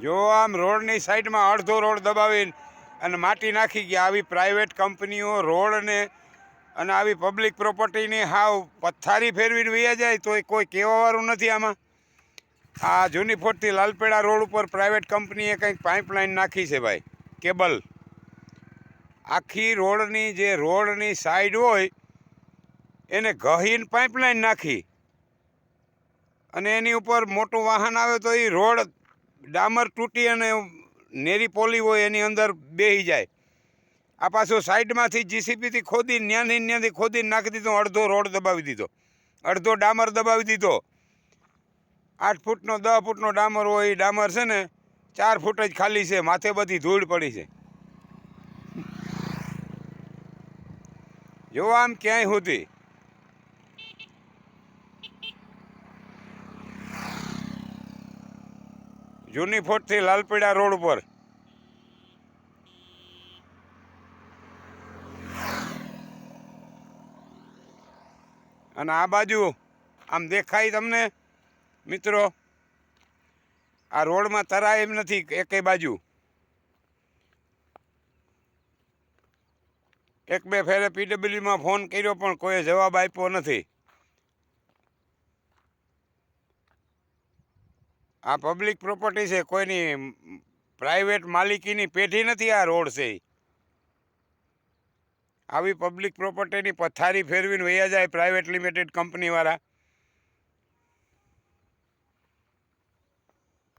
જો આમ રોડની સાઈડમાં અડધો રોડ દબાવીને અને માટી નાખી ગયા. આવી પ્રાઇવેટ કંપનીઓ રોડને અને આવી પબ્લિક પ્રોપર્ટીની હાવ પથ્થારી ફેરવીને વયા જાય તો કોઈ કહેવાવાળું નથી આમાં. આ જૂની ફોટથી લાલપેડા રોડ ઉપર પ્રાઇવેટ કંપનીએ કંઈક પાઇપલાઇન નાખી છે ભાઈ, કેબલ. આખી રોડની સાઈડ હોય એને ઘહીને પાઇપલાઇન નાખી અને એની ઉપર મોટું વાહન આવે તો એ રોડ ડામર તૂટી અને નેરી પોલી હોય એની અંદર બેસી જાય. આ પાછો સાઈડમાંથી જીસીબીથી ખોદીને ત્યાંથી ખોદીને નાખી દીધો. અડધો રોડ દબાવી દીધો, અડધો ડામર દબાવી દીધો. 8 ફૂટનો 10 ફૂટનો ડામર હોય એ ડામર છે ને 4 ફૂટ જ ખાલી છે, માથે બધી ધૂળ પડી છે. જો આમ ક્યાંય સુધી જૂની ફોટથી લાલપીડા રોડ ઉપર અને આ બાજુ આમ દેખાય તમને મિત્રો, આ રોડમાં તરાય એમ નથી એકેય બાજુ. એક બે ફેરે પીડબ્લ્યુમાં ફોન કર્યો પણ કોઈએ જવાબ આપ્યો નથી. આ પબ્લિક પ્રોપર્ટી છે, કોઈની પ્રાઇવેટ માલિકીની પેઢી નથી. આ રોડ છે આવી પબ્લિક પ્રોપર્ટીની પથ્થારી ફેરવીને વયા જાય પ્રાઇવેટ લિમિટેડ કંપનીવાળા.